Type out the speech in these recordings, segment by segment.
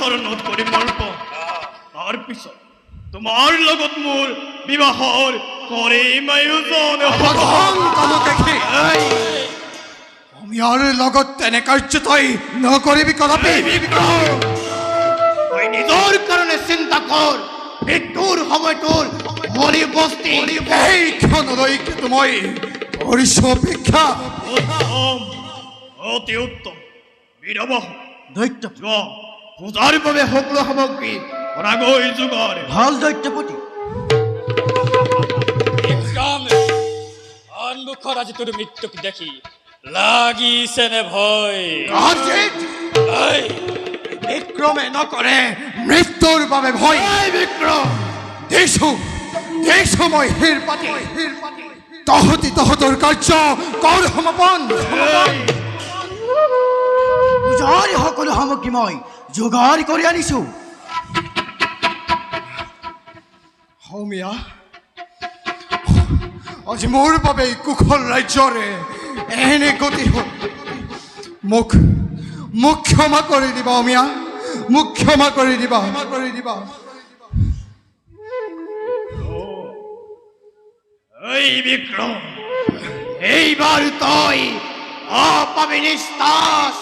চৰণত কৰি মৰপ তাৰ পিছত তোমাৰ লগত মোৰ বিবাহৰ কৰিম আয়োজন অমিয়াৰ লগত তেনে কাৰ্য তই নকৰিবি কদাপি তই নিজৰ কাৰণে চিন্তা কৰ মৃত্যুৰ সময়টোৰ মৰি বস্তি এইক্ষণলৈকে মই কৰিছো অপেক্ষা অতি উত্তম বীৰবাহ দৈত্য যোৱা পূজাৰ বাবে সকলো সামগ্ৰী পৰাগৈ যোগাৰ ভাল দৈত্যপতি সন্মুখত আজি তোৰ মৃত্যুক দেখি লাগিছে নে ভয় বিক্ৰমে নকৰে মৃত্যুৰ বাবে ভয় বিক্ৰম দেছো মই হিৰ পাতি তহঁতৰ কাৰ্য কৰ সমাপন পূজাৰ সকলো সামগ্ৰী মই যোগাৰ কৰি আনিছো সৌমিয়া আজি মোৰ বাবে কুশল ৰাজ্যৰে এনে গতি হ'ল মোক ক্ষমা কৰি দিবা অমিয়া মোক ক্ষমা কৰি দিবা এই বিক্ৰম এইবাৰ তই অপাবি নিস্তাস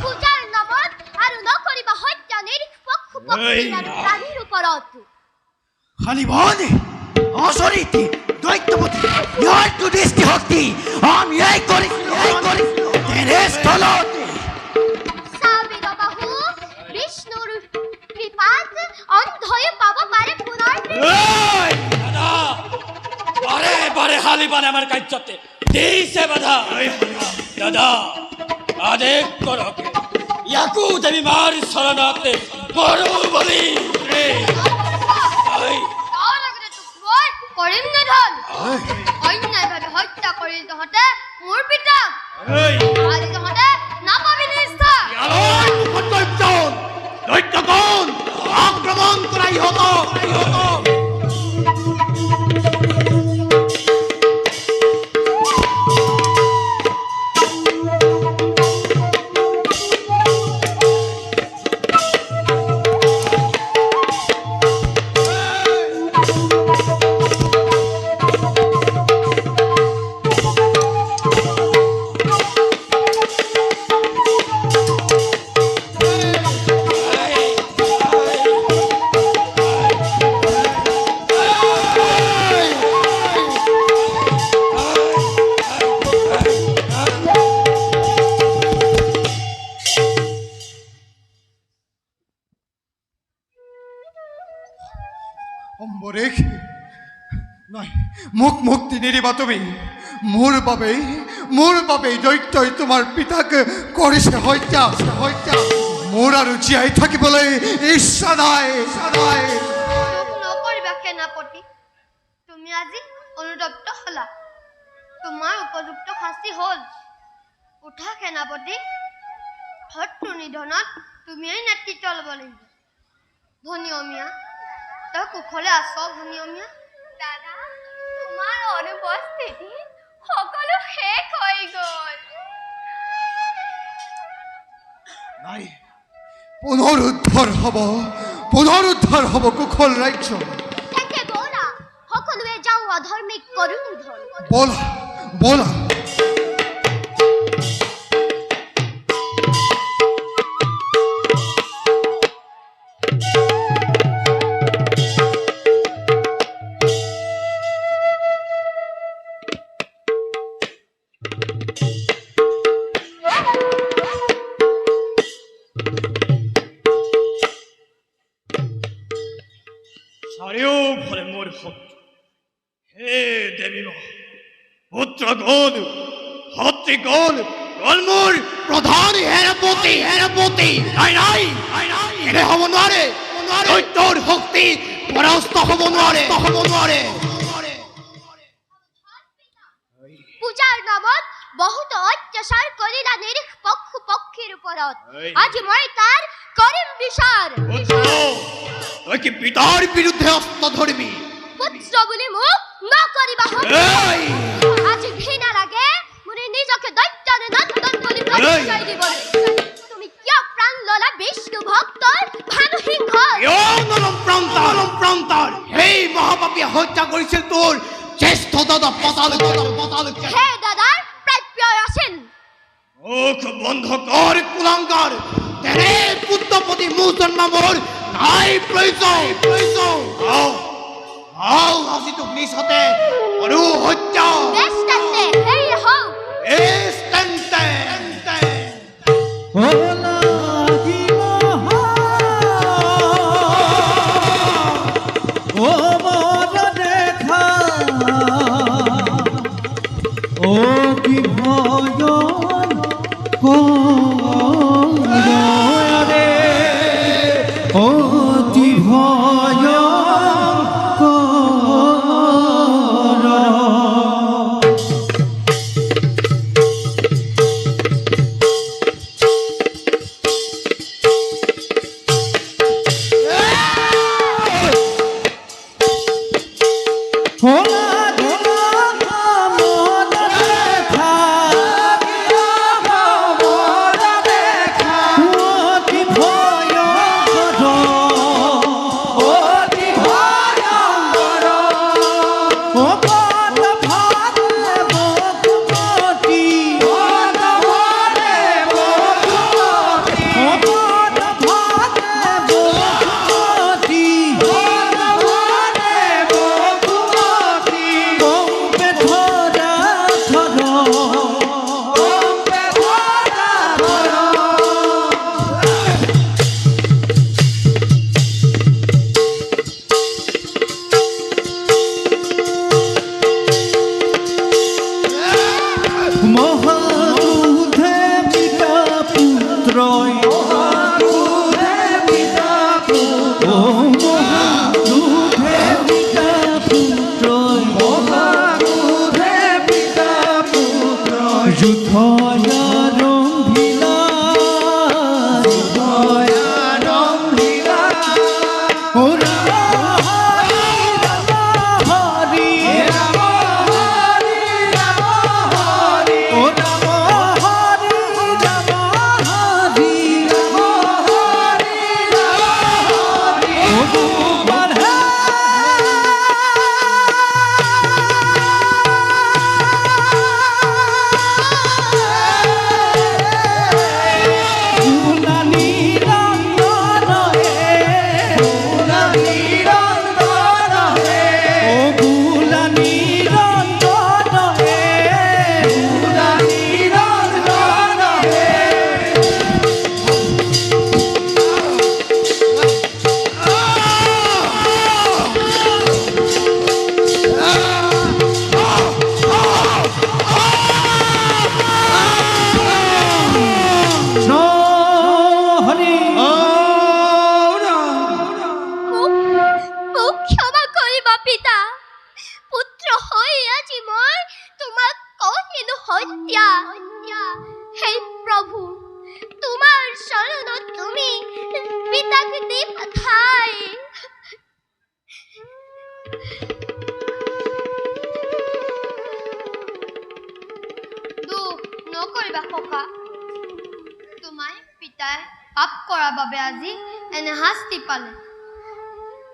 পূজাৰ নামত আৰু নকৰিবা হত্যা নিৰপক্ষপক্ষী আৰু প্ৰাণীৰ ওপৰত খালিবনে অচৰিতি দৈত্যপতি ইয়াৰ দৃষ্টি শক্তি আমি এই কৰিছিলো তেনেস্থলত চাবিৰবাহু বিষ্ণুৰ কৃপাত অন্ধই পাব পাৰে পুনৰ বাৰে বাৰে হালিবানে আমাৰ কাৰ্যতে দিছে বাধা দাদা আদেশ কৰক ইয়াকো দেৱী মাৰ চৰণতে কৰো বুলি কৰিম নিধন অন্যায়ভাৱে হত্যা কৰিল তহঁতে মোৰ পিতা আজি তহঁতে নাপাবি নিষ্ঠা দৈত্যগণ আক্ৰমণ কৰা ইহঁতক অম্বৰেশ নাই মোক মুক্তি নিদিবা তুমি মোৰ বাবে দৈত্যই তোমাৰ পিতাক কৰিছে হত্যা মোৰ আৰু জীয়াই থাকিবলৈ ইচ্ছা নাই নকৰিবা সেনাপতি তুমি আজি অনুতপ্ত হলা তোমাৰ উপযুক্ত শাস্তি হ'ল উঠা সেনাপতি শত্ৰু নিধনত তুমিয়েই নেতৃত্ব ল'ব লাগিব ধনী অমিয়া তই কুশলে আছ ধনী অমিয়া দাদা তোমাৰ অনুপস্থিতি সকলো শেষ হৈ গ'ল নাই পুনৰুদ্ধাৰ হ'ব কুশল ৰাজ্য একে ব'লা সকলোৱে যাওঁ অধৰ্মিক কৰো নিধন ব'লা চাৰিওফালে মোৰ শত্ৰু হে দেৱী মা পুত্ৰগণ সতীগণ মোৰ প্ৰধান হেৰপতি নাই এনে হ'ব নোৱাৰে দৈত্যৰ শক্তি পৰাস্ত হ'ব নোৱাৰে পূজাৰ নামত বহুত অত্যাচাৰ কৰিলা নিৰপক্ষ পক্ষীৰ ওপৰত আজি মই তাৰ কৰিম বিচাৰ তই কি পিতাৰ বিৰুদ্ধে অস্ত্ৰ ধৰিবি পুত্ৰ বুলি মোক নকৰিবা আজি ঘৃণা লাগে মোৰ নিজকে দৈত্য নিধন বুলি পৰিচয় দিবলৈ তুমি কিয় প্ৰাণ ললা বিষ্ণু ভক্তৰ ভানুসিংহ প্ৰান্তৰ সেই মহাপাপীয়ে হত্যা কৰিছিল তোৰ জ্যেষ্ঠ দাদা পাতালুকে হে দাদাৰ প্ৰাপ্য আছিল মুখ বন্ধ কৰ কুলাঙ্গাৰ তেনে পুত্ৰপতি মুখ জন্মাবৰ নাই প্ৰয়োজন আজি তোক নিজ হাতে আৰু হত্যা বেছ তেন্তে হেৰি হওক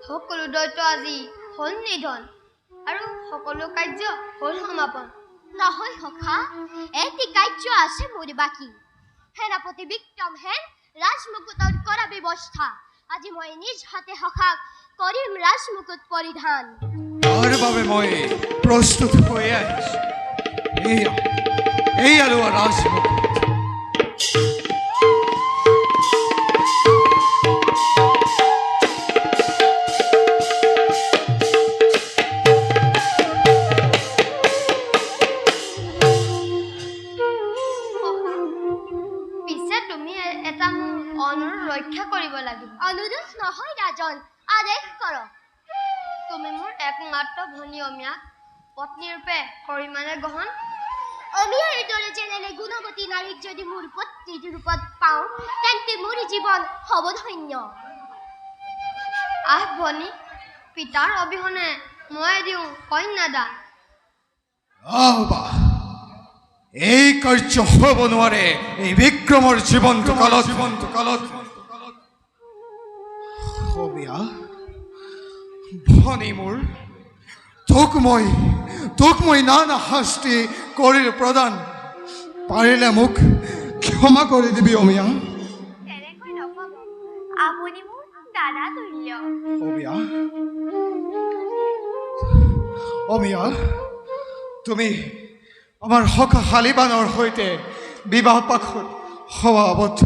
সকলো দৈত্য আজি হল নিধন আৰু সকলো কাৰ্য হল সমাপন নহয় সখা এটি কাৰ্য আছে মোৰ বাকী সেনাপতি বিক্ৰমহেন ৰাজমুকুটৰ কৰা ব্যৱস্থা আজি মই নিজ হাতে সখাক কৰিম ৰাজমুকুট পৰিধান তাৰ বাবে মই প্ৰস্তুত হৈ আহিছো এই আৰু ৰাজমুকুট ৰক্ষা কৰিব লাগিব অনুৰোধ নহয় ৰাজন আদেশ কৰক তুমি মোৰ একমাত্ৰ ভনী অমিয়াক পত্নী ৰূপে পৰিমাণে গ্ৰহণ অমিয়াৰ দৰে যেনে গুণৱতী নাৰীক যদি মোৰ পত্নী ৰূপত পাওঁ তেন্তে মোৰ জীৱন হ'ব ধন্য আহ ভনী পিতাৰ অবিহনে মই দিওঁ কন্যাদান এই কাৰ্য হ'ব নোৱাৰে এই বিক্ৰমৰ জীৱন্ত কালত অমিয়া ভনী মোৰ তোক মই নানা শাস্তি কৰিল প্ৰদান পাৰিলে মোক ক্ষমা কৰি দিবি অমিয়া তেনেকৈ নক'ব আপুনি মোৰ দাদা তুল্য অমিয়া তুমি আমাৰ সখা শালিবানৰ সৈতে বিবাহ পাশত সভা আবদ্ধ